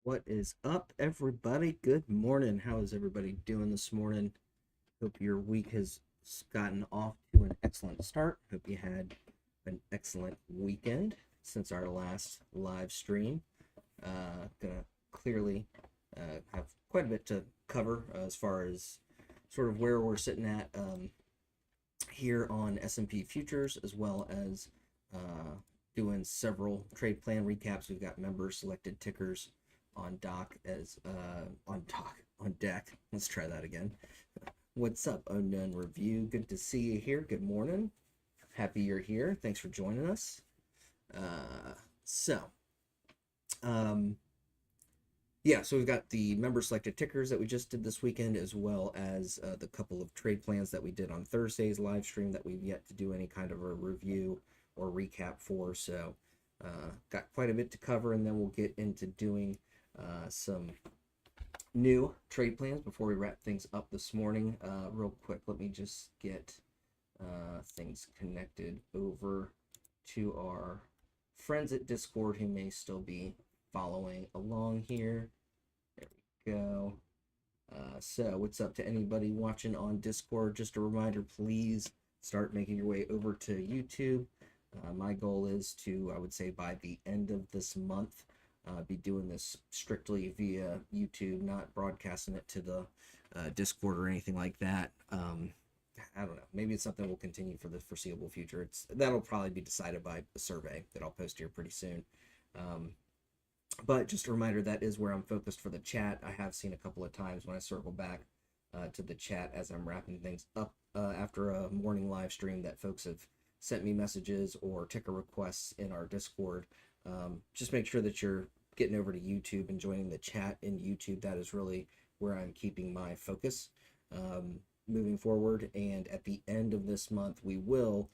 What is up, everybody? Good morning. How is everybody doing this morning? Hope your week has gotten off to an excellent start. Hope you had an excellent weekend since our last live stream. Gonna clearly have quite a bit to cover as far as sort of where we're sitting at here on S&P futures, as well as doing several trade plan recaps. We've got member selected tickers on dock as on deck. Let's try that again. What's up, Unknown Review? Good to see you here. Good morning. Happy you're here. Thanks for joining us. Uh, so, um, yeah, so we've got the member selected tickers that we just did this weekend, as well as the couple of trade plans that we did on Thursday's live stream that we've yet to do any kind of a review or recap for. So, got quite a bit to cover, and then we'll get into doing some new trade plans before we wrap things up this morning. Real quick, let me just get things connected over to our friends at Discord who may still be following along here. There we go. So what's up to anybody watching on Discord? Just a reminder, please start making your way over to YouTube. My goal is to, I would say, by the end of this month, be doing this strictly via YouTube, not broadcasting it to the Discord or anything like that. I don't know. Maybe it's something we'll continue for the foreseeable future. That'll probably be decided by a survey that I'll post here pretty soon. But just a reminder, that is where I'm focused for the chat. I have seen a couple of times when I circle back to the chat as I'm wrapping things up after a morning live stream that folks have sent me messages or ticker requests in our Discord. Just make sure that you're getting over to YouTube and joining the chat in YouTube. That is really where I'm keeping my focus moving forward. And at the end of this month, we will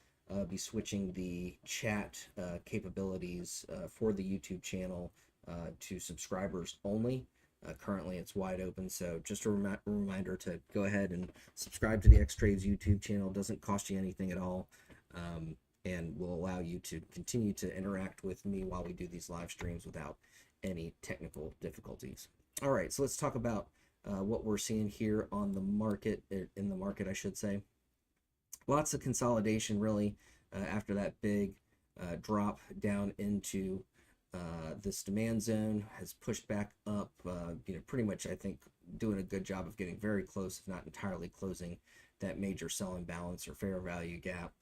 be switching the chat capabilities for the YouTube channel to subscribers only. Currently, it's wide open, so just a reminder to go ahead and subscribe to the Xtrades YouTube channel. It doesn't cost you anything at all. And will allow you to continue to interact with me while we do these live streams without any technical difficulties. All right, so let's talk about what we're seeing here on the market, in the market, I should say. Lots of consolidation, really, after that big drop down into this demand zone has pushed back up, pretty much, I think, doing a good job of getting very close, if not entirely closing that major sell imbalance or fair value gap.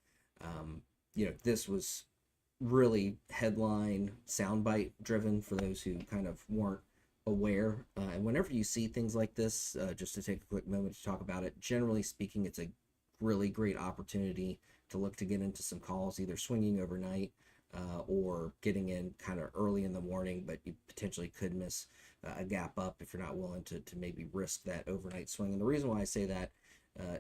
This was really headline soundbite driven for those who kind of weren't aware. And whenever you see things like this, just to take a quick moment to talk about it, generally speaking, it's a really great opportunity to look to get into some calls, either swinging overnight or getting in kind of early in the morning, but you potentially could miss a gap up if you're not willing to maybe risk that overnight swing. And the reason why I say that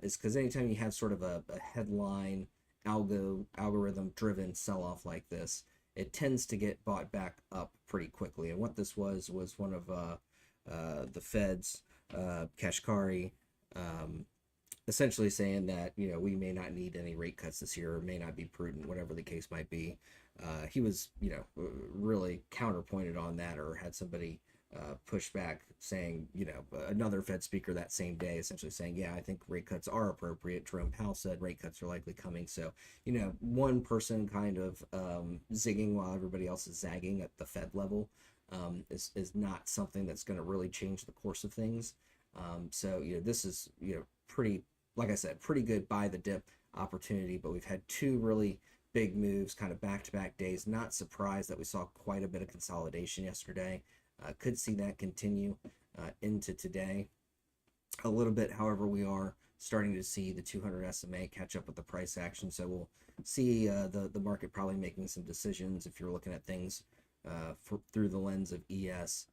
is because anytime you have sort of a headline algorithm driven sell-off like this, it tends to get bought back up pretty quickly. And what this was one of the Fed's Kashkari essentially saying that we may not need any rate cuts this year, or may not be prudent, whatever the case might be. He was really counterpointed on that, or had somebody push back saying, another Fed speaker that same day essentially saying, yeah, I think rate cuts are appropriate. Jerome Powell said rate cuts are likely coming. So, one person kind of zigging while everybody else is zagging at the Fed level is not something that's going to really change the course of things. So, this is, pretty, like I said, pretty good buy the dip opportunity, but we've had two really big moves kind of back-to-back days. Not surprised that we saw quite a bit of consolidation yesterday. Could see that continue into today a little bit. However, we are starting to see the 200 SMA catch up with the price action, so we'll see the market probably making some decisions if you're looking at things through the lens of ES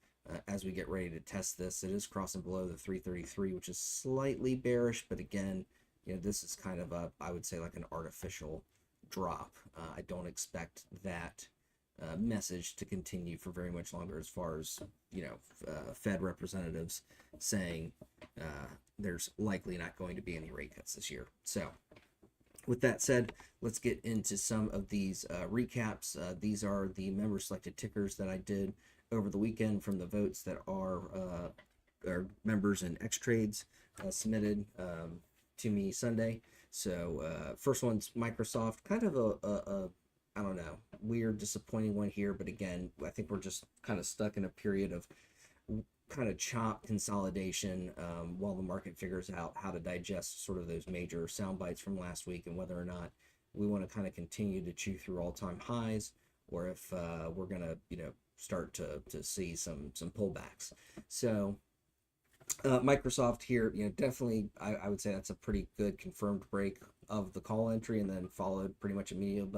as we get ready to test this. It is crossing below the 333, which is slightly bearish, but again, this is kind of I would say like an artificial drop. I don't expect that message to continue for very much longer, as far as Fed representatives saying there's likely not going to be any rate cuts this year. So with that said, let's get into some of these recaps. These are the member selected tickers that I did over the weekend from the votes that our members in Xtrades submitted to me Sunday. So first one's Microsoft, kind of a I don't know, weird, disappointing one here. But again, I think we're just kind of stuck in a period of kind of chop consolidation while the market figures out how to digest sort of those major sound bites from last week, and whether or not we want to kind of continue to chew through all-time highs, or if we're going to, start to see some pullbacks. So Microsoft here, definitely, I would say that's a pretty good confirmed break of the call entry, and then followed pretty much immediately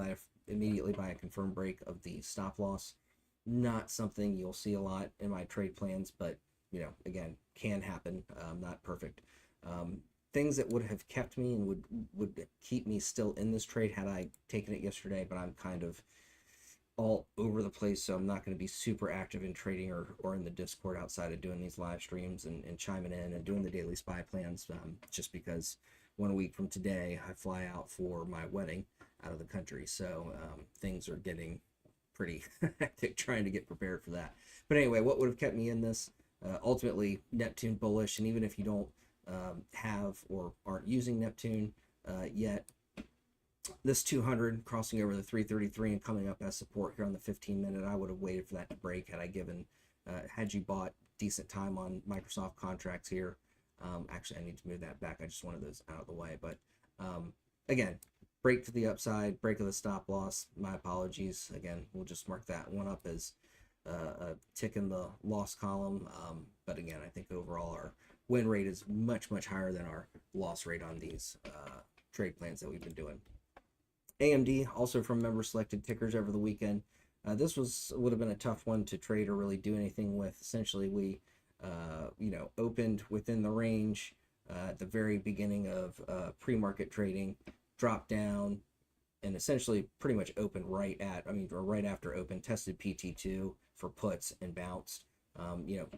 by a confirmed break of the stop loss. Not something you'll see a lot in my trade plans, but again, can happen. Not perfect. Things that would have kept me and would keep me still in this trade had I taken it yesterday, but I'm kind of all over the place, so I'm not going to be super active in trading or in the Discord outside of doing these live streams and chiming in and doing the daily SPY plans, just because 1 week from today I fly out for my wedding out of the country, so things are getting pretty hectic trying to get prepared for that. But anyway, what would have kept me in this? Ultimately, Neptune bullish, and even if you don't have or aren't using Neptune yet, this 200 crossing over the 333 and coming up as support here on the 15-minute, I would have waited for that to break had you bought decent time on Microsoft contracts here. Actually, I need to move that back. I just wanted those out of the way. But again, break to the upside, break of the stop loss. My apologies. Again, we'll just mark that one up as a tick in the loss column. But again, I think overall our win rate is much, much higher than our loss rate on these trade plans that we've been doing. AMD, also from member selected tickers over the weekend. This would have been a tough one to trade or really do anything with. Essentially, we opened within the range at the very beginning of pre-market trading, dropped down, and essentially pretty much opened right after open, tested PT2 for puts and bounced.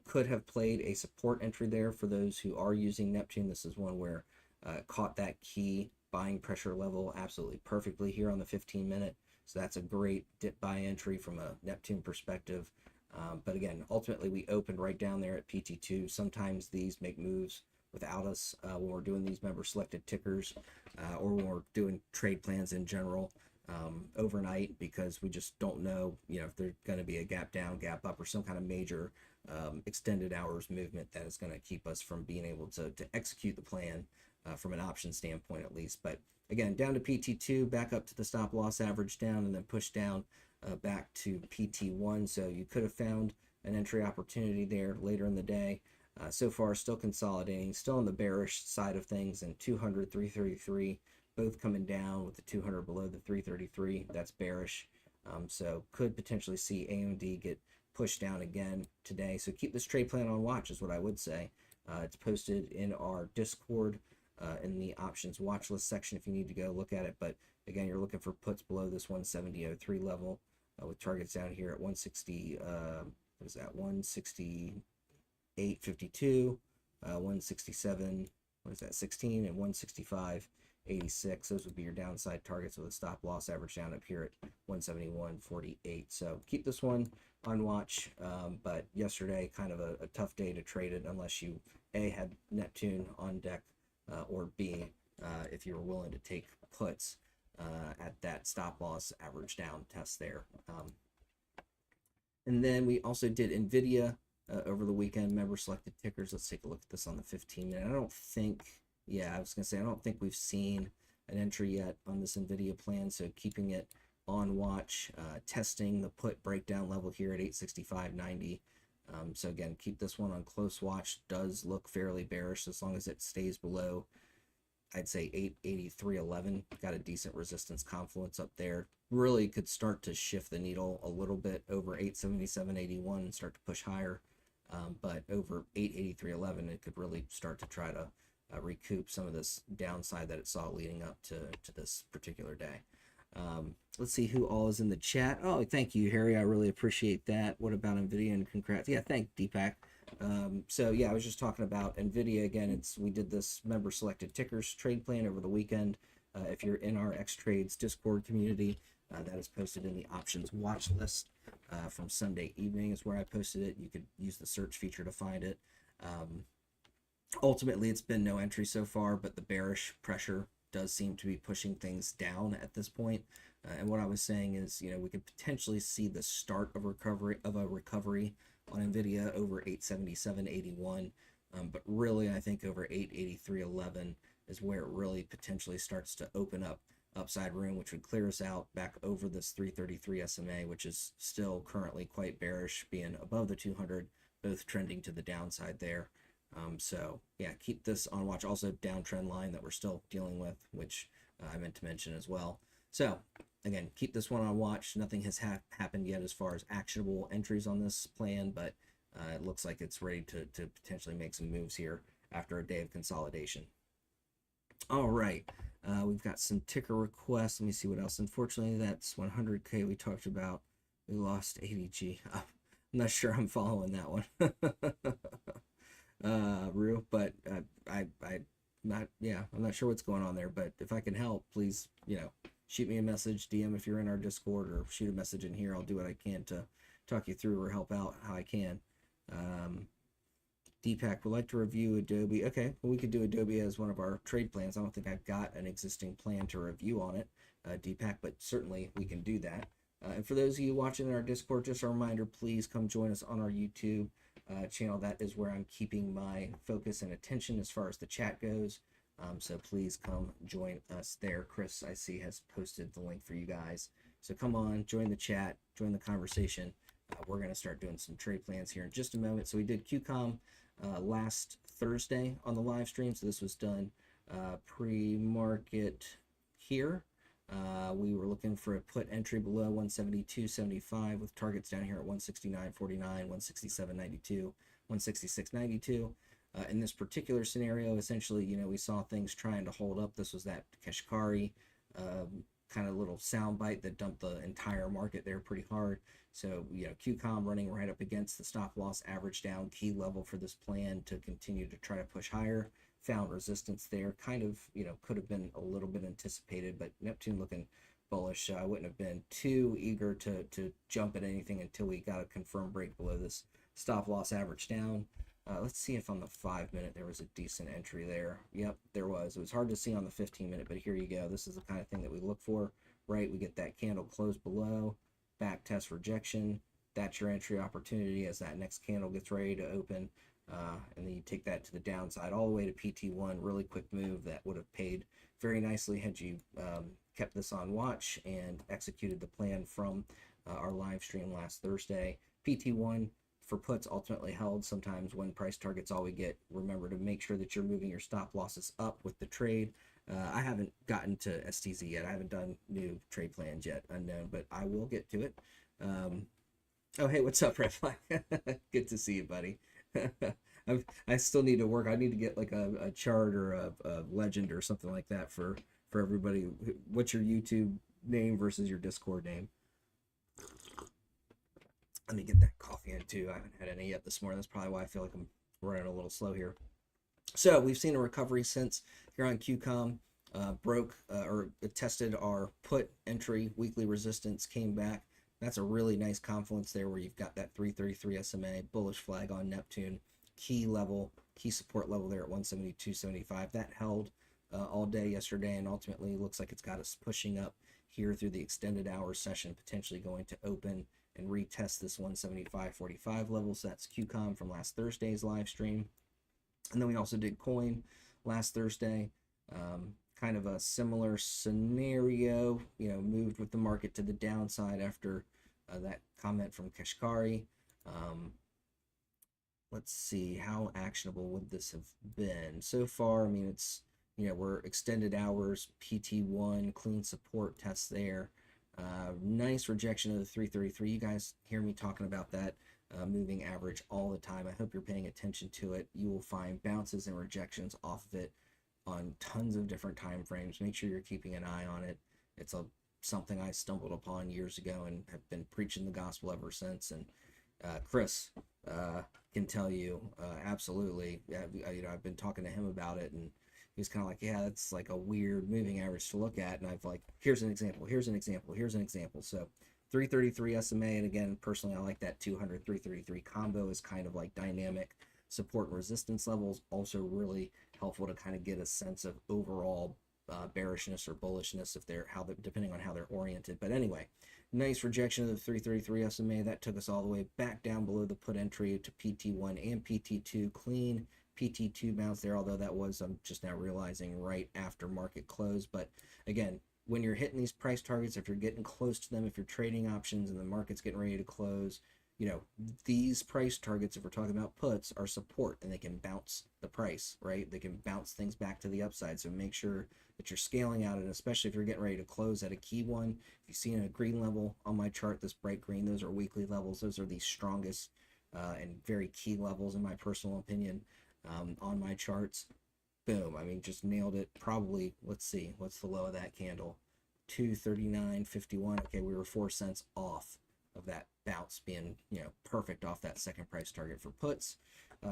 Could have played a support entry there for those who are using Neptune. This is one where caught that key buying pressure level absolutely perfectly here on the 15-minute. So that's a great dip buy entry from a Neptune perspective. But again, ultimately we opened right down there at PT2. Sometimes these make moves without us when we're doing these member selected tickers or when we're doing trade plans in general overnight, because we just don't know, if there's going to be a gap down, gap up, or some kind of major extended hours movement that is going to keep us from being able to execute the plan from an option standpoint at least. But again, down to PT2, back up to the stop loss average down, and then push down back to PT1. So you could have found an entry opportunity there later in the day. So far, still consolidating, still on the bearish side of things, and 200, 333, both coming down with the 200 below the 333. That's bearish. So could potentially see AMD get pushed down again today. So keep this trade plan on watch is what I would say. It's posted in our Discord in the options watch list section if you need to go look at it. But again, you're looking for puts below this 170.03 level with targets down here at 160. What is that? 168.52, 167. What is that? 16 and 165.86. Those would be your downside targets with a stop loss average down up here at 171.48. So keep this one on watch. But yesterday, kind of a tough day to trade it unless you A, had Neptune on deck, or B, if you were willing to take puts at that stop loss average down test there. And then we also did NVIDIA over the weekend, member selected tickers. Let's take a look at this on the 15-minute. I don't think we've seen an entry yet on this NVIDIA plan, so keeping it on watch, testing the put breakdown level here at 865.90. So again, keep this one on close watch. Does look fairly bearish as long as it stays below, I'd say 883.11. Got a decent resistance confluence up there. Really could start to shift the needle a little bit over 877.81 and start to push higher. But over 883.11, it could really start to try to recoup some of this downside that it saw leading up to this particular day. Let's see who all is in the chat. Oh, thank you, Harry. I really appreciate that. What about NVIDIA, and congrats. Yeah, thank Deepak. So yeah, I was just talking about NVIDIA again. We did this member selected tickers trade plan over the weekend. If you're in our Xtrades Discord community, That is posted in the options watch list from Sunday evening is where I posted it. You could use the search feature to find it. Ultimately, it's been no entry so far, but the bearish pressure does seem to be pushing things down at this point. And what I was saying is, we could potentially see the start of a recovery on Nvidia over 877.81. But really, I think over 883.11 is where it really potentially starts to open up upside room, which would clear us out back over this 333 SMA, which is still currently quite bearish, being above the 200, both trending to the downside there. So yeah, keep this on watch. Also, downtrend line that we're still dealing with, which I meant to mention as well. So again, keep this one on watch. Nothing has happened yet as far as actionable entries on this plan, but it looks like it's ready to potentially make some moves here after a day of consolidation. All right, we've got some ticker requests. Let me see what else. Unfortunately, that's 100K we talked about. We lost 80G. I'm not sure I'm following that one. Rue, but I'm not sure what's going on there, but if I can help, please, shoot me a message, DM if you're in our Discord, or shoot a message in here. I'll do what I can to talk you through or help out how I can. Deepak would like to review Adobe. Okay, well, we could do Adobe as one of our trade plans. I don't think I've got an existing plan to review on it, Deepak, but certainly we can do that. And for those of you watching in our Discord, just a reminder, please come join us on our YouTube channel. That is where I'm keeping my focus and attention as far as the chat goes. So please come join us there. Chris, I see, has posted the link for you guys. So come on, join the chat, join the conversation. We're going to start doing some trade plans here in just a moment. So we did QCOM last Thursday on the live stream. So this was done pre-market here. We were looking for a put entry below 172.75 with targets down here at 169.49, 167.92, 166.92. In this particular scenario, essentially, we saw things trying to hold up. This was that Kashkari kind of little soundbite that dumped the entire market there pretty hard. So, QCOM running right up against the stop loss average down key level for this plan to continue to try to push higher. Found resistance there, kind of, could have been a little bit anticipated, but Neptune looking bullish. I wouldn't have been too eager to jump at anything until we got a confirmed break below this stop loss average down. Let's see if on the 5-minute there was a decent entry there. Yep, there was. It was hard to see on the 15-minute, but here you go. This is the kind of thing that we look for, right? We get that candle close below, back test rejection. That's your entry opportunity as that next candle gets ready to open. And then you take that to the downside all the way to PT1. Really quick move that would have paid very nicely had you kept this on watch and executed the plan from our live stream last Thursday. PT1 for puts ultimately held. Sometimes when price targets all we get, remember to make sure that you're moving your stop losses up with the trade. I haven't gotten to STZ yet. I haven't done new trade plans yet, unknown, but I will get to it. Oh, hey, what's up, Red Flag? Good to see you, buddy. I still need to work. I need to get like a chart or a legend or something like that for everybody. What's your YouTube name versus your Discord name? Let me get that coffee in too. I haven't had any yet this morning. That's probably why I feel like I'm running a little slow here. So we've seen a recovery since here on QCOM. Broke or tested our put entry weekly resistance, came back. That's a really nice confluence there where you've got that 333 SMA, bullish flag on Neptune, key support level there at 172.75. That held all day yesterday and ultimately looks like it's got us pushing up here through the extended hour session, potentially going to open and retest this 175.45 level. So that's QCOM from last Thursday's live stream. And then we also did coin last Thursday. Kind of a similar scenario, moved with the market to the downside after that comment from Kashkari. Let's see, how actionable would this have been? So far, I mean, it's, we're extended hours, PT1, clean support test there. Nice rejection of the 333. You guys hear me talking about that moving average all the time. I hope you're paying attention to it. You will find bounces and rejections off of it on tons of different time frames. Make sure you're keeping an eye on it. It's something I stumbled upon years ago and have been preaching the gospel ever since. And Chris can tell you absolutely. I've been talking to him about it, and He's kind of like, yeah, that's like a weird moving average to look at. And I've like, here's an example, here's an example, here's an example. So 333 SMA, and again, personally, I like that 200 333 combo is kind of like dynamic support and resistance levels. Also really helpful to kind of get a sense of overall bearishness or bullishness if they're depending on how they're oriented. But anyway, nice rejection of the 333 SMA. That took us all the way back down below the put entry to PT1 and PT2 clean. PT2 bounce there, although that was, I'm just now realizing, right after market close. But again, when you're hitting these price targets, if you're getting close to them, if you're trading options and the market's getting ready to close, you know, these price targets, if we're talking about puts, are support, and they can bounce the price, right? They can bounce things back to the upside. So make sure that you're scaling out, and especially if you're getting ready to close at a key one. If you see a green level on my chart, this bright green, those are weekly levels. Those are the strongest and very key levels, in my personal opinion, on my charts. Boom. I mean, just nailed it. Probably, let's see, what's the low of that candle? 239.51. Okay, we were 4 cents off of that bounce being, you know, perfect off that second price target for puts.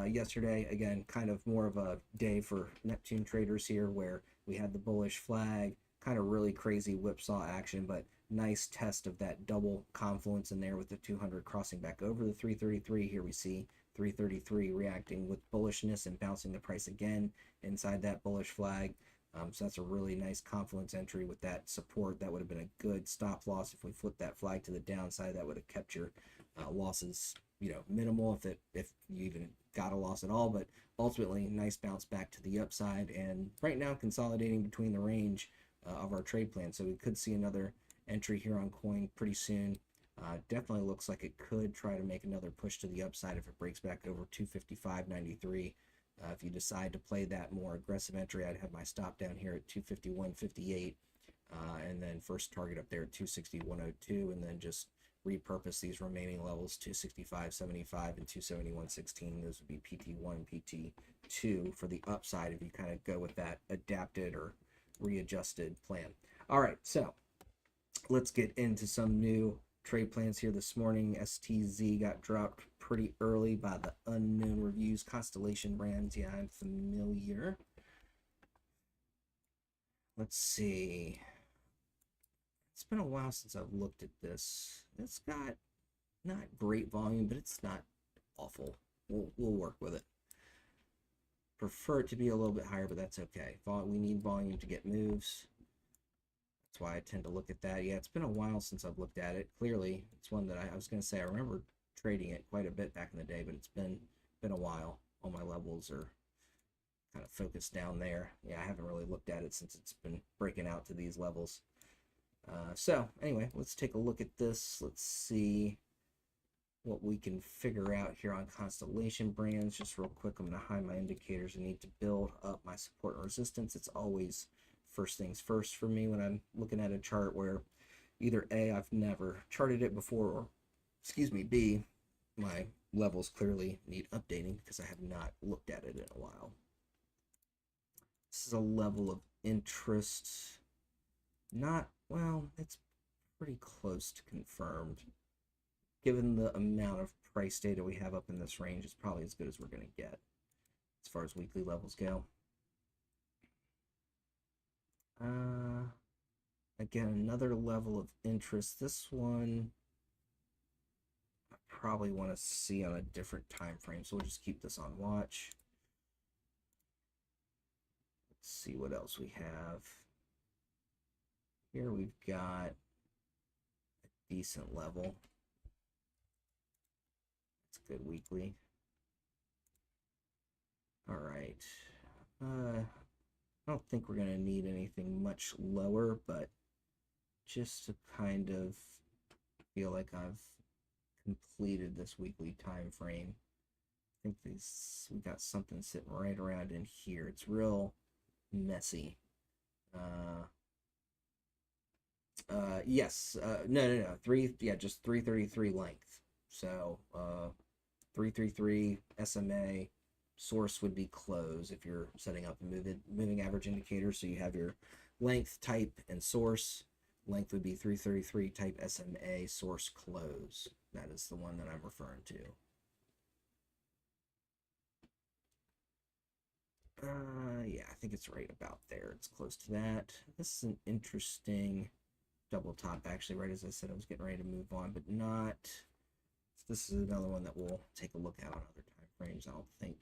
Yesterday, again, kind of more of a day for Neptune traders here, where we had the bullish flag, kind of really crazy whipsaw action, but nice test of that double confluence in there with the 200 crossing back over the 333. Here we see 333 reacting with bullishness and bouncing the price again inside that bullish flag. So that's a really nice confluence entry with that support. That would have been a good stop loss. If we flipped that flag to the downside, that would have kept your losses, you know, minimal if you even got a loss at all. But ultimately, nice bounce back to the upside, and right now consolidating between the range of our trade plan. So we could see another entry here on coin pretty soon. Definitely looks like it could try to make another push to the upside if it breaks back over 255.93. If you decide to play that more aggressive entry, I'd have my stop down here at 251.58, and then first target up there at 261.02, and then just repurpose these remaining levels, 265.75 and 271.16. Those would be PT1 and PT2 for the upside if you kind of go with that adapted or readjusted plan. All right, so let's get into some new trade plans here this morning. STZ got dropped pretty early by the Unknown Reviews. Constellation Brands, yeah, I'm familiar. Let's see. It's been a while since I've looked at this. It's got not great volume, but it's not awful. We'll work with it. Prefer it to be a little bit higher, but that's okay. We need volume to get moves. That's why I tend to look at that. Yeah, it's been a while since I've looked at it. Clearly, it's one that I was going to say I remember trading it quite a bit back in the day, but it's been a while. All my levels are kind of focused down there. Yeah, I haven't really looked at it since it's been breaking out to these levels. So anyway, let's take a look at this. Let's see what we can figure out here on Constellation Brands. Just real quick, I'm going to hide my indicators. I need to build up my support and resistance. It's always first things first for me when I'm looking at a chart where either A, I've never charted it before, or excuse me, B, my levels clearly need updating because I have not looked at it in a while. This is a level of interest. Not, well, it's pretty close to confirmed. Given the amount of price data we have up in this range, it's probably as good as we're going to get as far as weekly levels go. Again, another level of interest. This one I probably want to see on a different time frame, so we'll just keep this on watch. Let's see what else we have. Here we've got a decent level. It's good weekly. All right. I don't think we're going to need anything much lower, but just to kind of feel like I've completed this weekly time frame. I think we got something sitting right around in here. It's real messy. Yes. No. Just 333 length. So 333 SMA. Source would be close if you're setting up a moving average indicator. So you have your length, type, and source. Length would be 333, type SMA, source close. That is the one that I'm referring to. Yeah, I think it's right about there. It's close to that. This is an interesting double top, actually, right as I said I was getting ready to move on, but not. This is another one that we'll take a look at on other time frames. I don't think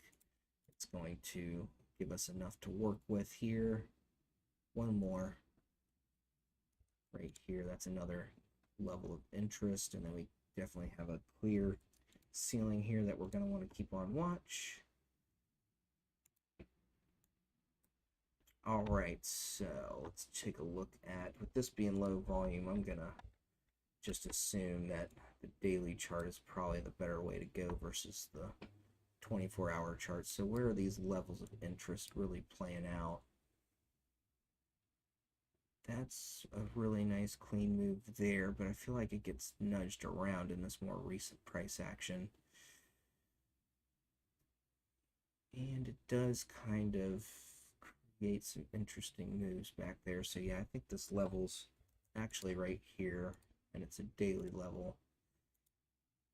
it's going to give us enough to work with here. One more right here. That's another level of interest, and then we definitely have a clear ceiling here that we're going to want to keep on watch. All right, so let's take a look at, with this being low volume, I'm going to just assume that the daily chart is probably the better way to go versus the 24-hour chart. So where are these levels of interest really playing out? That's a really nice clean move there, but I feel like it gets nudged around in this more recent price action. And it does kind of create some interesting moves back there. So yeah, I think this level's actually right here, and it's a daily level.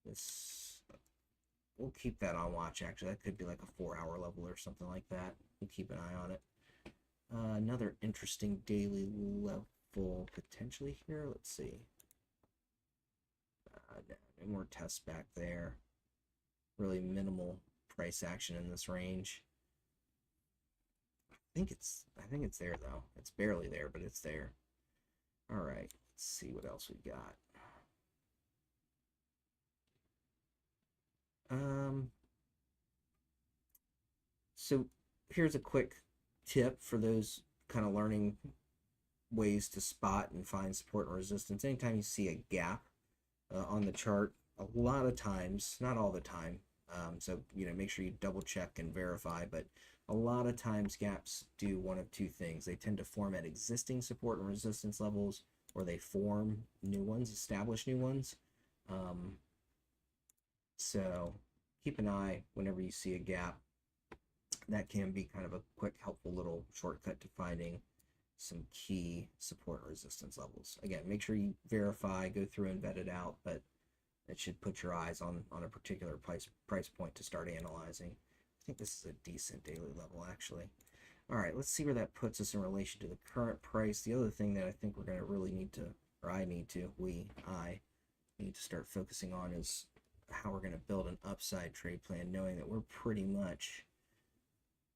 This, we'll keep that on watch. Actually, that could be like a 4-hour level or something like that. We'll keep an eye on it. Another interesting daily level potentially here. Let's see. No more tests back there. Really minimal price action in this range. I think it's there though. It's barely there, but it's there. All right, let's see what else we got. So here's a quick tip for those kind of learning ways to spot and find support and resistance. Anytime you see a gap on the chart, a lot of times, not all the time, so make sure you double check and verify, but a lot of times gaps do one of two things. They tend to form at existing support and resistance levels, or they form new ones, establish new ones. So keep an eye whenever you see a gap. That can be kind of a quick, helpful little shortcut to finding some key support and resistance levels. Again, make sure you verify, go through and vet it out, but it should put your eyes on a particular price point to start analyzing. I think this is a decent daily level, actually. All right, let's see where that puts us in relation to the current price. The other thing that I think we're going to really need to, or I need to start focusing on is how we're going to build an upside trade plan, knowing that we're pretty much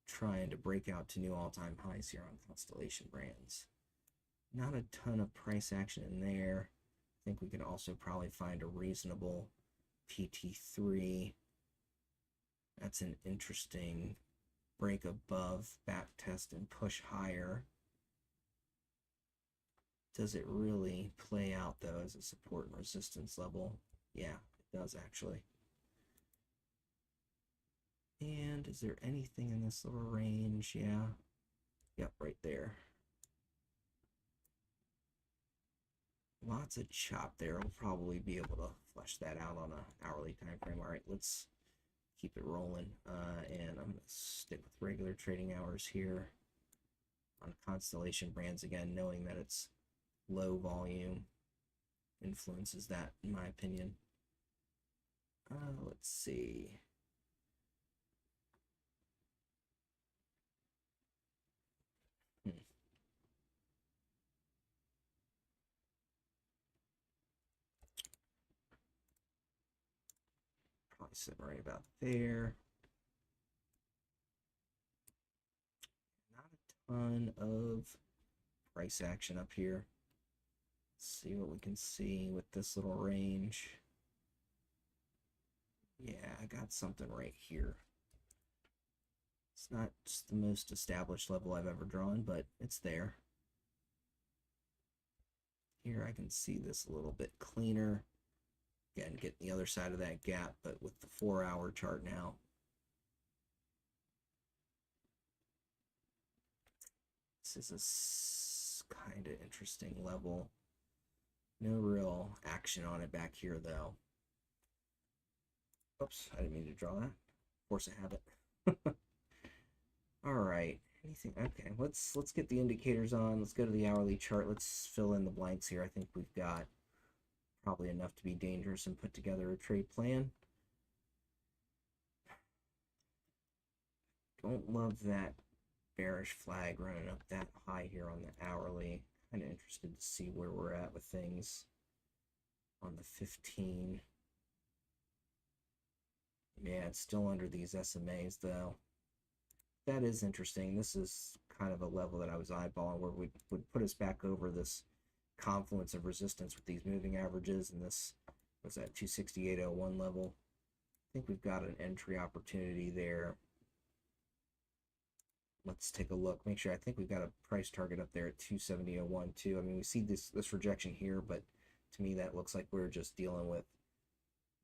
trying to break out to new all-time highs here on Constellation Brands. Not a ton of price action in there. I think we can also probably find a reasonable PT3. That's an interesting break above, back test, and push higher. Does it really play out, though, as a support and resistance level? Yeah, it does, actually. And is there anything in this little range? Yeah. Yep, right there. Lots of chop there. We'll probably be able to flesh that out on an hourly time frame. All right, let's keep it rolling. And I'm going to stick with regular trading hours here on Constellation Brands again, knowing that it's low volume influences that, in my opinion. Let's see. Probably sitting right about there. Not a ton of price action up here. Let's see what we can see with this little range. Yeah, I got something right here. It's not just the most established level I've ever drawn, but it's there. Here I can see this a little bit cleaner. Again, get the other side of that gap, but with the 4-hour chart now. This is a kind of interesting level. No real action on it back here, though. Oops, I didn't mean to draw that. Of course I have it. All right. Anything? Okay, let's get the indicators on. Let's go to the hourly chart. Let's fill in the blanks here. I think we've got probably enough to be dangerous and put together a trade plan. Don't love that bearish flag running up that high here on the hourly. Kind of interested to see where we're at with things on the 15. Yeah, it's still under these SMAs though. That is interesting. This is kind of a level that I was eyeballing where would put us back over this confluence of resistance with these moving averages, and this was that 268.01 level. I think we've got an entry opportunity there. Let's take a look. Make sure. I think we've got a price target up there at 270.01 too. I mean, we see this rejection here, but to me that looks like we're just dealing with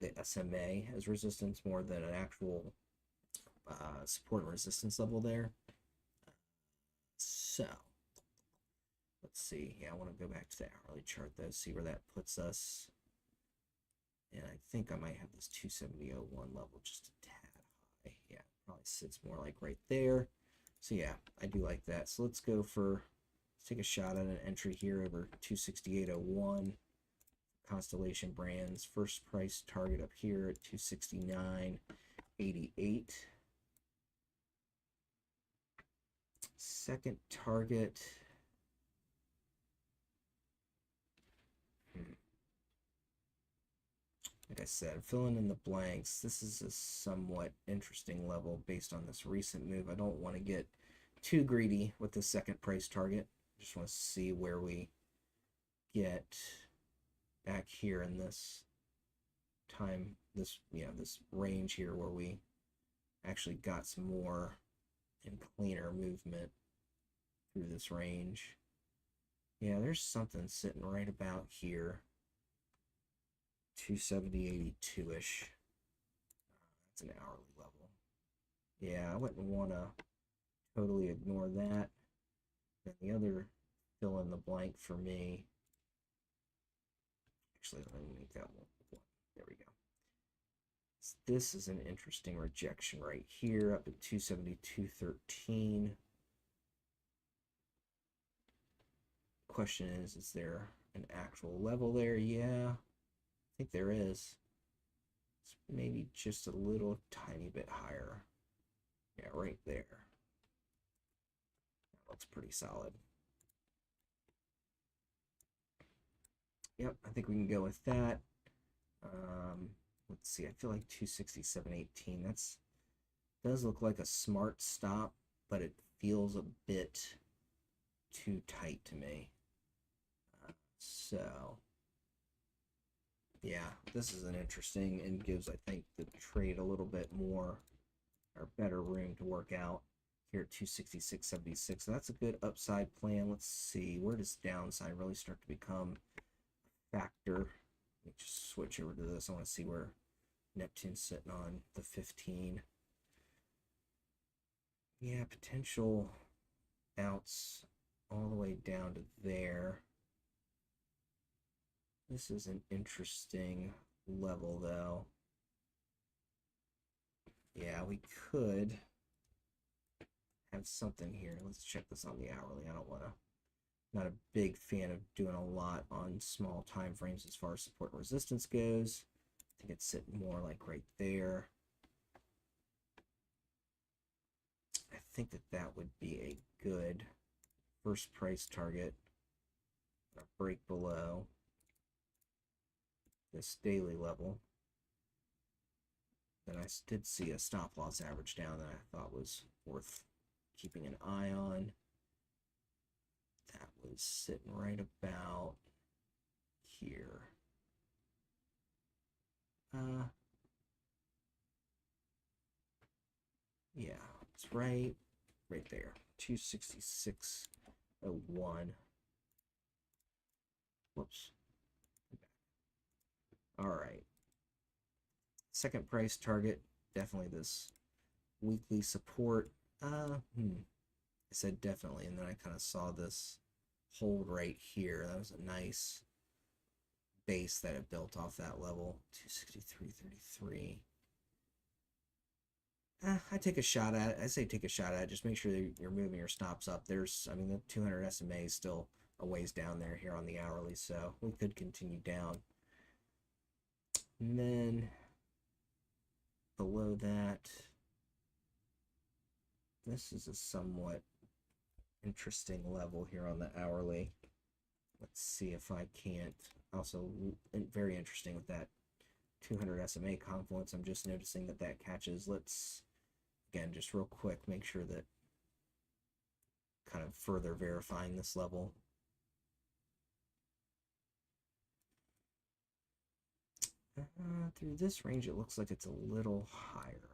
the SMA as resistance more than an actual support and resistance level there. So let's see. Yeah, I want to go back to the hourly chart though, see where that puts us. And I think I might have this 270.01 level just a tad high. Yeah, probably sits more like right there. So yeah, I do like that. So let's take a shot at an entry here over 268.01. Constellation Brands. First price target up here at 269.88. Second target. Like I said, filling in the blanks. This is a somewhat interesting level based on this recent move. I don't want to get too greedy with the second price target. Just want to see where we get back here in this time, this range here where we actually got some more and cleaner movement through this range. Yeah, there's something sitting right about here. 270.82-ish. That's an hourly level. Yeah, I wouldn't want to totally ignore that. And the other fill in the blank for me. Actually, let me make that one. There we go. This is an interesting rejection right here up at 272.13. Question is there an actual level there? Yeah, I think there is. It's maybe just a little tiny bit higher. Yeah, right there. That looks pretty solid. Yep, I think we can go with that. Let's see, I feel like 267.18. That's does look like a smart stop, but it feels a bit too tight to me. So yeah, this is an interesting and gives, I think, the trade a little bit more or better room to work out here at 266.76. So that's a good upside plan. Let's see, where does downside really start to become a factor? Let me just switch over to this. I want to see where Neptune's sitting on the 15. Yeah, potential bounce all the way down to there. This is an interesting level, though. Yeah, we could have something here. Let's check this on the hourly. I don't want to. Not a big fan of doing a lot on small time frames as far as support and resistance goes. I think it's sitting more like right there. I think that would be a good first price target. A break below this daily level. Then I did see a stop loss average down that I thought was worth keeping an eye on. That was sitting right about here. Yeah, it's right there. 266.01. Whoops. All right. Second price target, definitely this weekly support. I said definitely, and then I kind of saw this hold right here. That was a nice base that it built off that level. 263.33. I take a shot at it. I say take a shot at it. Just make sure that you're moving your stops up. There's, I mean, the 200 SMA is still a ways down there here on the hourly, so we could continue down. And then below that, this is a somewhat interesting level here on the hourly. Let's see if I can't. Also, very interesting with that 200 SMA confluence. I'm just noticing that that catches. Let's, again, just real quick, make sure that kind of further verifying this level. Through this range, it looks like it's a little higher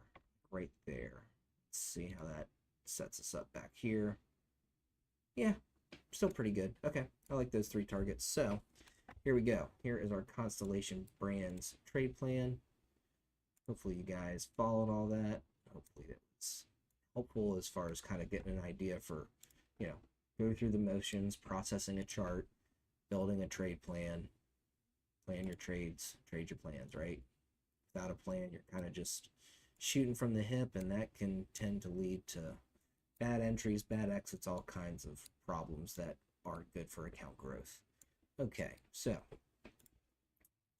right there. Let's see how that sets us up back here. Yeah, still pretty good. Okay, I like those 3 targets. So here we go. Here is our Constellation Brands trade plan. Hopefully you guys followed all that. Hopefully it's helpful as far as kind of getting an idea for, you know, go through the motions, processing a chart, building a trade plan, plan your trades, trade your plans, right? Without a plan, you're kind of just shooting from the hip, and that can tend to lead to bad entries, bad exits, all kinds of problems that aren't good for account growth. Okay, so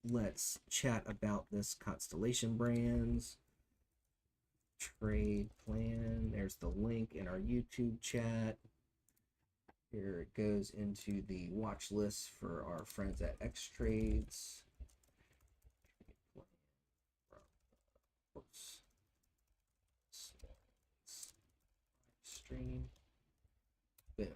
let's chat about this Constellation Brands trade plan. There's the link in our YouTube chat. Here it goes into the watch list for our friends at Xtrades. Oops. Stream. Boom.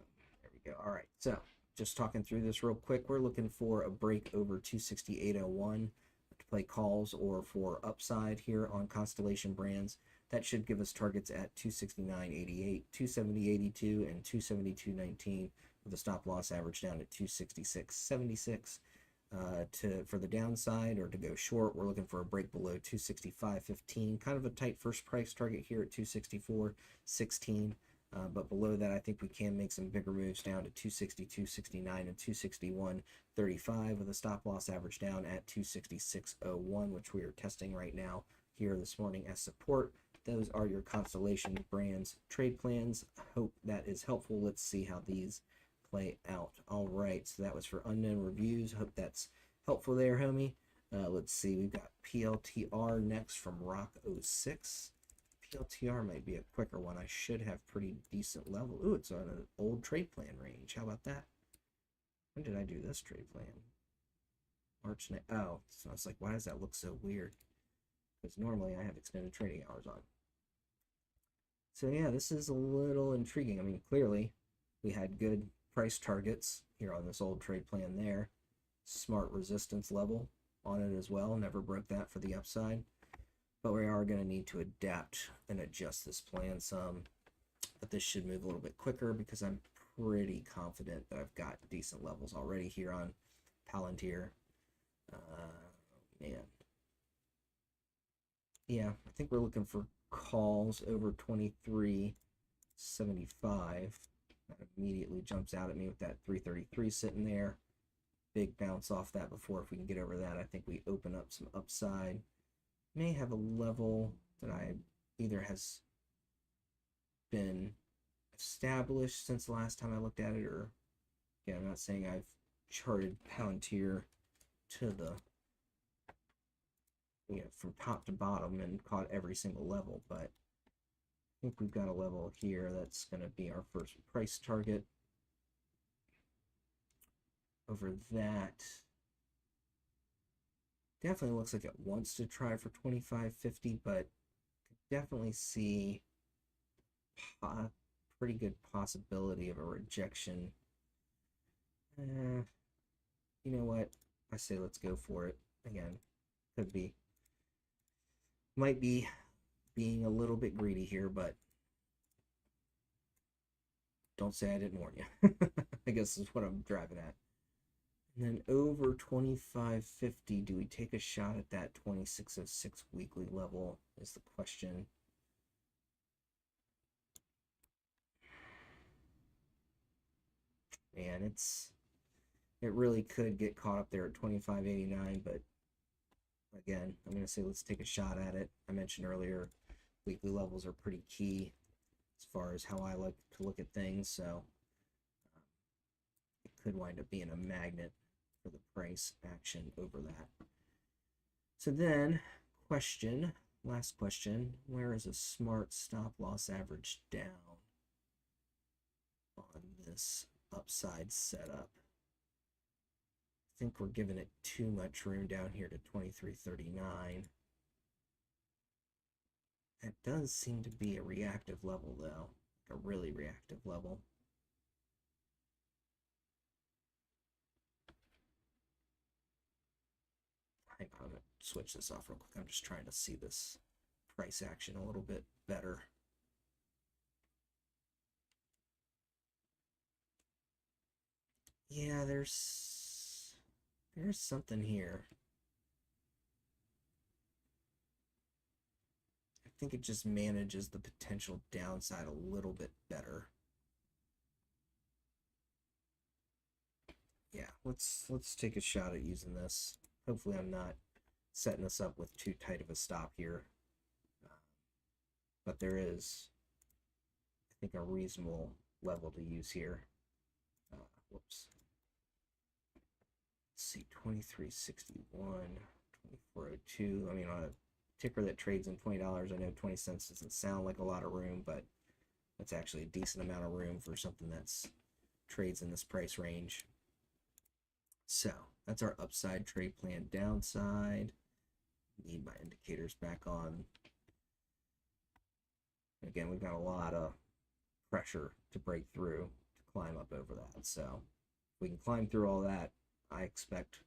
There we go. All right. So just talking through this real quick. We're looking for a break over 268.01 to play calls or for upside here on Constellation Brands. That should give us targets at 269.88, 270.82, and 272.19 with a stop loss average down at 266.76. For the downside or to go short, we're looking for a break below 265.15. Kind of a tight first price target here at 264.16. But below that, I think we can make some bigger moves down to 262.69 and 261.35 with a stop loss average down at 266.01, which we are testing right now here this morning as support. Those are your Constellation Brands trade plans. I hope that is helpful. Let's see how these play out. All right, so that was for unknown reviews. Hope that's helpful there, homie. Let's see, we've got PLTR next from Rock06. PLTR might be a quicker one. I should have pretty decent level. Ooh, it's on an old trade plan range. How about that? When did I do this trade plan? March 9th. Oh, so I was like, why does that look so weird? Because normally I have extended trading hours on. So yeah, this is a little intriguing. I mean, clearly we had good price targets here on this old trade plan there. Smart resistance level on it as well. Never broke that for the upside. But we are going to need to adapt and adjust this plan some. But this should move a little bit quicker because I'm pretty confident that I've got decent levels already here on Palantir. Man. Yeah, I think we're looking for calls over 23.75. That immediately jumps out at me with that 333 sitting there. Big bounce off that before. If we can get over that, I think we open up some upside. May have a level that I either has been established since the last time I looked at it, or yeah, I'm not saying I've charted Palantir to the from top to bottom and caught every single level, but I think we've got a level here that's going to be our first price target. Over that, definitely looks like it wants to try for 25.50, but definitely see pretty good possibility of a rejection. You know what? I say let's go for it. Again, could be. Might be being a little bit greedy here, but don't say I didn't warn you. I guess is what I'm driving at. And then over 25.50, do we take a shot at that 26.06 weekly level is the question. Man, it really could get caught up there at 25.89, but again, I'm going to say let's take a shot at it. I mentioned earlier, weekly levels are pretty key as far as how I like to look at things, so it could wind up being a magnet for the price action over that. So then, last question, where is a smart stop loss average down on this upside setup. I think we're giving it too much room down here to 23.39. That does seem to be a reactive level, though, a really reactive level. Hang on, I'm going to switch this off real quick. I'm just trying to see this price action a little bit better. Yeah, there's something here. I think it just manages the potential downside a little bit better. Yeah, let's take a shot at using this. Hopefully I'm not setting us up with too tight of a stop here. But there is, I think, a reasonable level to use here. Whoops. Let's see, 23.61, 24.02. I mean, on a ticker that trades in $20, I know 20 cents doesn't sound like a lot of room, but that's actually a decent amount of room for something that's trades in this price range. So that's our upside trade plan. Downside, need my indicators back on. Again, we've got a lot of pressure to break through to climb up over that. So if we can climb through all that, I expect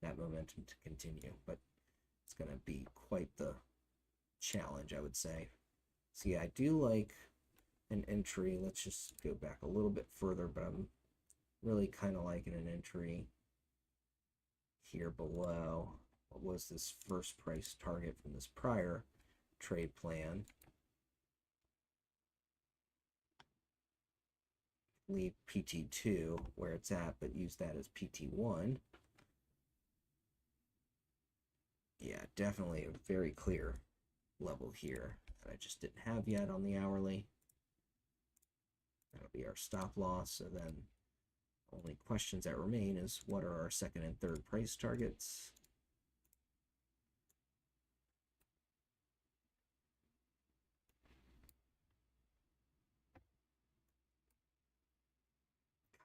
that momentum to continue, but it's going to be quite the challenge, I would say. So yeah, I do like an entry. Let's just go back a little bit further, but I'm really kind of liking an entry here below. What was this first price target from this prior trade plan? Leave PT2 where it's at, but use that as PT1. Yeah, definitely a very clear level here that I just didn't have yet on the hourly. That'll be our stop loss. So then only questions that remain is what are our second and third price targets?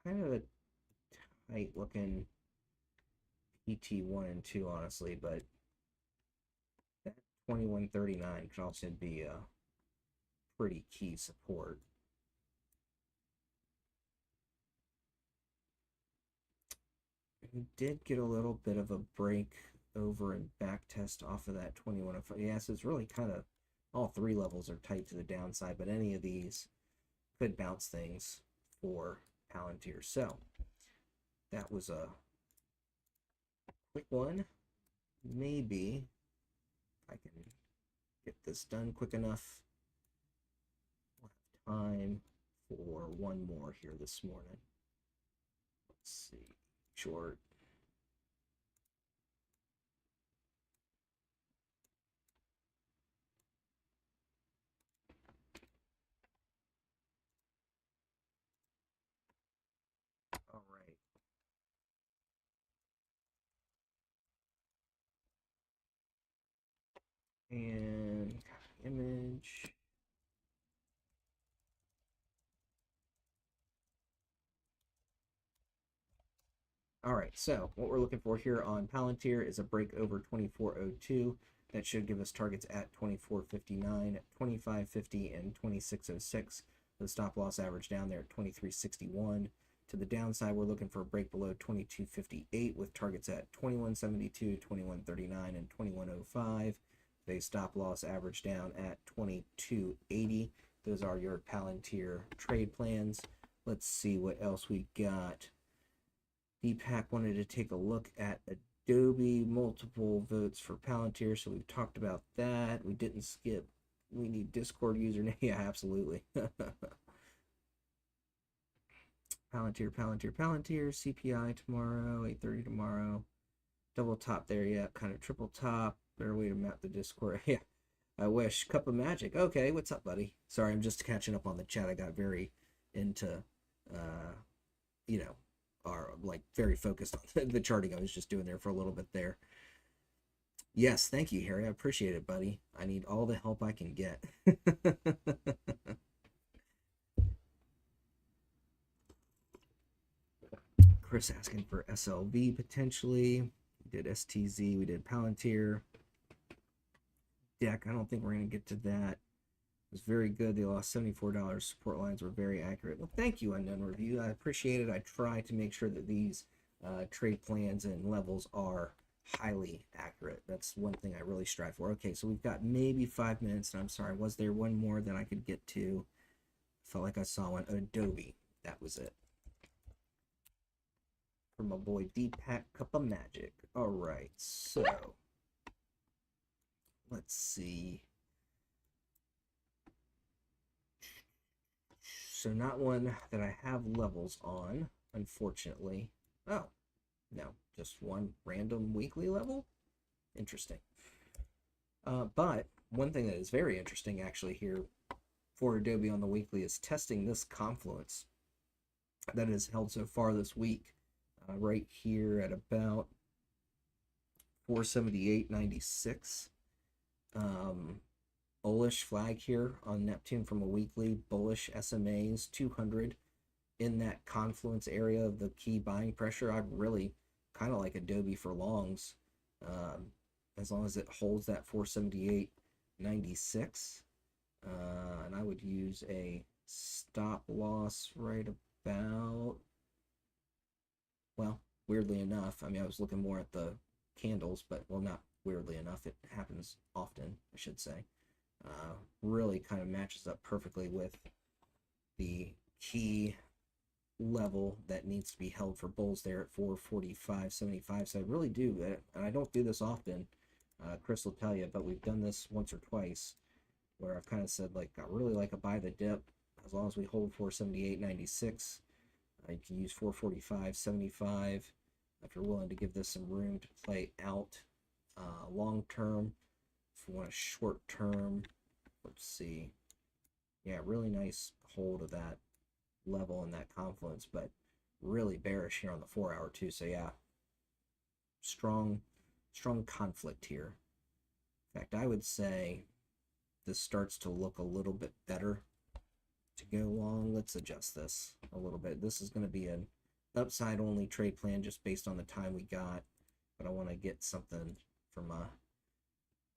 Kind of a tight looking PT1 and 2, honestly, but that 21.39 could also be a pretty key support. We did get a little bit of a break over and back test off of that 21.05. Yeah, so it's really kind of all three levels are tight to the downside, but any of these could bounce things for Palantir. So that was a quick one. Maybe I can get this done quick enough. We'll have time for one more here this morning. Let's see. Short. All right. And image. All right, so what we're looking for here on Palantir is a break over 24.02. That should give us targets at 24.59, 25.50, and 26.06. The stop loss average down there at 23.61. To the downside, we're looking for a break below 22.58 with targets at 21.72, 21.39, and 21.05. The stop loss average down at 22.80. Those are your Palantir trade plans. Let's see what else we got. Deepak wanted to take a look at Adobe, multiple votes for Palantir, so we've talked about that. We didn't skip. We need Discord username. Yeah, absolutely. Palantir, CPI tomorrow, 8:30 tomorrow. Double top there, yeah, kind of triple top. Better way to map the Discord. Yeah, I wish. Cup of Magic. Okay, what's up, buddy? Sorry, I'm just catching up on the chat. I got very into, you know, are like very focused on the charting I was just doing there for a little bit there. Yes, thank you, Harry. I appreciate it, buddy. I need all the help I can get. Chris asking for SLV potentially. We did STZ, we did Palantir. Deck, I don't think we're going to get to that. It was very good. They lost $74. Support lines were very accurate. Well, thank you, Undone Review. I appreciate it. I try to make sure that these trade plans and levels are highly accurate. That's one thing I really strive for. Okay, so we've got maybe 5 minutes, and I'm sorry, was there one more that I could get to? Felt like I saw one. Adobe. That was it. From my boy Deepak Cup of Magic. All right, so let's see. So not one that I have levels on, unfortunately. Oh, no, just one random weekly level? Interesting. But one thing that is very interesting actually here for Adobe on the weekly is testing this confluence that has held so far this week. Right here at about 478.96. Bullish flag here on Neptune from a weekly. Bullish SMAs 200 in that confluence area of the key buying pressure. I'd really kind of like Adobe for longs, as long as it holds that 478.96. And I would use a stop loss right about, well, weirdly enough, I mean, I was looking more at the candles, but, well, not weirdly enough, it happens often, I should say. Really kind of matches up perfectly with the key level that needs to be held for bulls there at 445.75. So I really do, and I don't do this often, Chris will tell you, but we've done this once or twice where I've kind of said, like, I really like a buy the dip as long as we hold 478.96. You can use 445.75 if you're willing to give this some room to play out long term. If you want a short term, let's see. Yeah, really nice hold of that level and that confluence, but really bearish here on the 4 hour too. So yeah, strong conflict here. In fact, I would say this starts to look a little bit better to go long. Let's adjust this a little bit. This is going to be an upside only trade plan just based on the time we got, but I want to get something from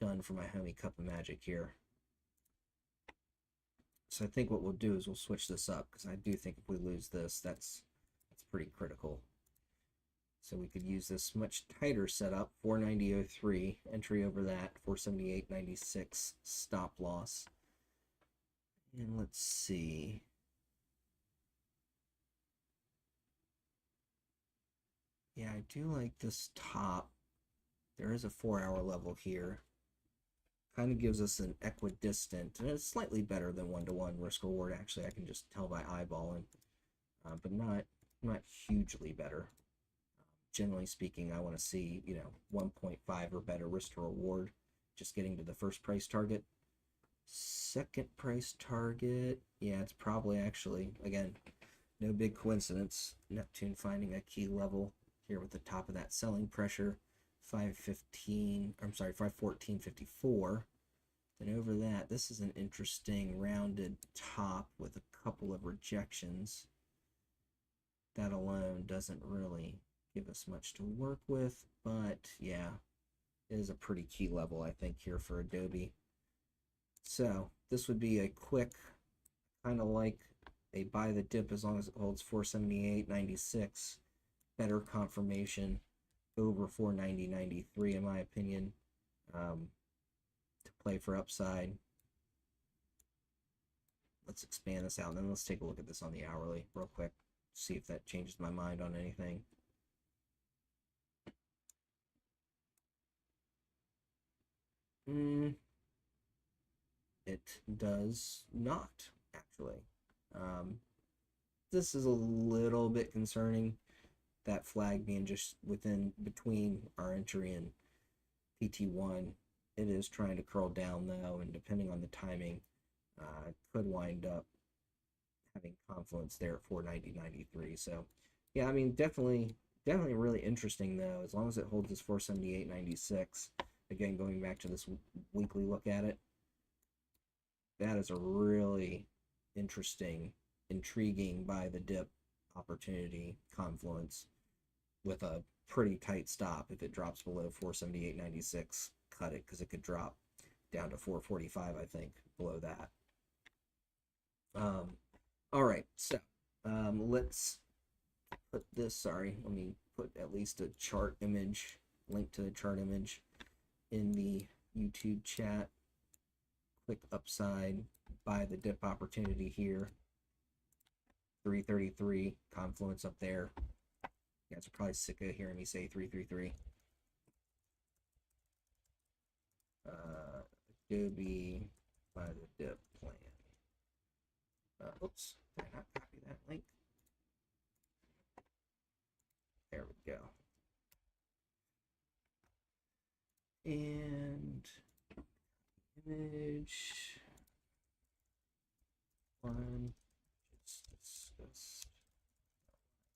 done for my homie Cup of Magic here. So I think what we'll do is we'll switch this up, because I do think if we lose this, that's pretty critical. So we could use this much tighter setup, 490.03, entry over that, 478.96 stop loss. And let's see. Yeah, I do like this top. There is a 4 hour level here. Kind of gives us an equidistant, and it's slightly better than 1-to-1 risk reward. Actually, I can just tell by eyeballing, but not hugely better. Generally speaking, I want to see 1.5 or better risk to reward. Just getting to the first price target. Second price target, yeah, it's probably actually, again, no big coincidence. Neptune finding a key level here with the top of that selling pressure. 514.54. Then over that, this is an interesting rounded top with a couple of rejections. That alone doesn't really give us much to work with, but yeah, it is a pretty key level, I think, here for Adobe. So this would be a quick, kind of like a buy the dip as long as it holds 478.96. Better confirmation over 490.93 in my opinion, to play for upside. Let's expand this out, and then let's take a look at this on the hourly real quick, see if that changes my mind on anything. It does not, actually. This is a little bit concerning, that flag being just between our entry and PT1. It is trying to curl down though, and depending on the timing, it could wind up having confluence there at 490.93. So yeah, I mean, definitely really interesting though, as long as it holds this 478.96. Again, going back to this weekly look at it, that is a really interesting, intriguing buy the dip opportunity confluence. with a pretty tight stop. If it drops below 478.96, cut it, because it could drop down to 445, I think, below that. All right, so let's put this, sorry, let me put at least a chart image, link to the chart image in the YouTube chat. Quick upside, buy the dip opportunity here. 333, confluence up there. You guys are probably sick of hearing me say 333. Adobe by the dip plan. Oops, did I not copy that link? There we go. And image one just discussed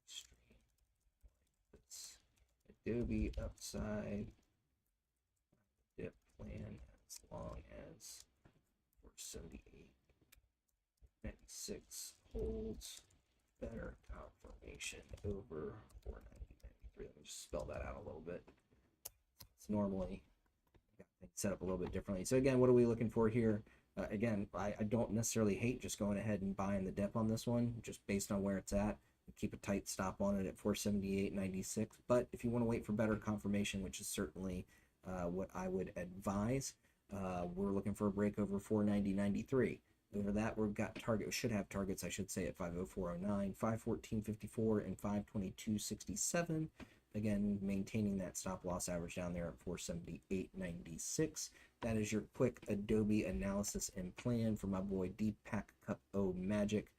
stream. It's Adobe upside dip plan as long as 478.96 holds better confirmation over 490.93. Let me just spell that out a little bit. It's normally set up a little bit differently. So again, what are we looking for here? Again, I don't necessarily hate just going ahead and buying the dip on this one, just based on where it's at. Keep a tight stop on it at 478.96. But if you want to wait for better confirmation, which is certainly what I would advise, we're looking for a break over 490.93. Over that, we've got target. We should have targets, I should say, at 504.09, 514.54, and 522.67. Again, maintaining that stop loss average down there at 478.96. That is your quick Adobe analysis and plan for my boy Deepak Cup O Magic.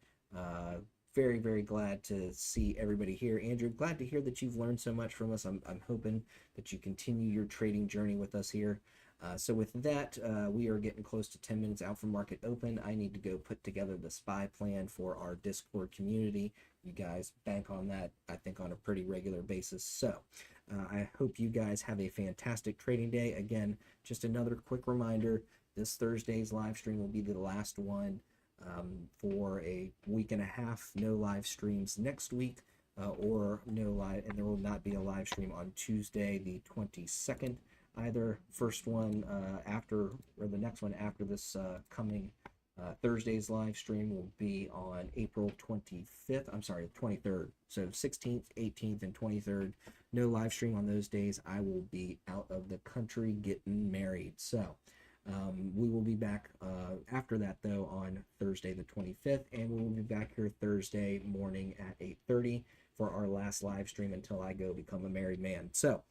Very, very glad to see everybody here. Andrew, glad to hear that you've learned so much from us. I'm hoping that you continue your trading journey with us here. So with that, we are getting close to 10 minutes out from market open. I need to go put together the SPY plan for our Discord community. You guys bank on that, I think, on a pretty regular basis. So I hope you guys have a fantastic trading day. Again, just another quick reminder, this Thursday's live stream will be the last one for a week and a half. No live streams next week, or no live, and there will not be a live stream on Tuesday the 22nd. Either first one after, or the next one after this coming Thursday's live stream will be on April 25th. I'm sorry, 23rd. So 16th, 18th, and 23rd. No live stream on those days. I will be out of the country getting married. So we will be back after that, though, on Thursday the 25th. And we will be back here Thursday morning at 8:30 for our last live stream until I go become a married man. So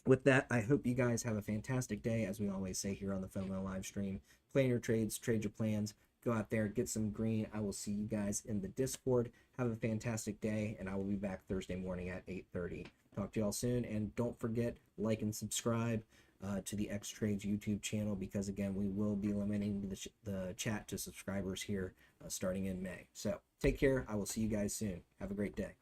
with that, I hope you guys have a fantastic day. As we always say here on the FOMO live stream, plan your trades, trade your plans, go out there, get some green. I will see you guys in the Discord. Have a fantastic day, and I will be back Thursday morning at 8:30. Talk to y'all soon, and don't forget, like and subscribe to the Xtrades YouTube channel, because again, we will be limiting the chat to subscribers here starting in May. So take care. I will see you guys soon. Have a great day.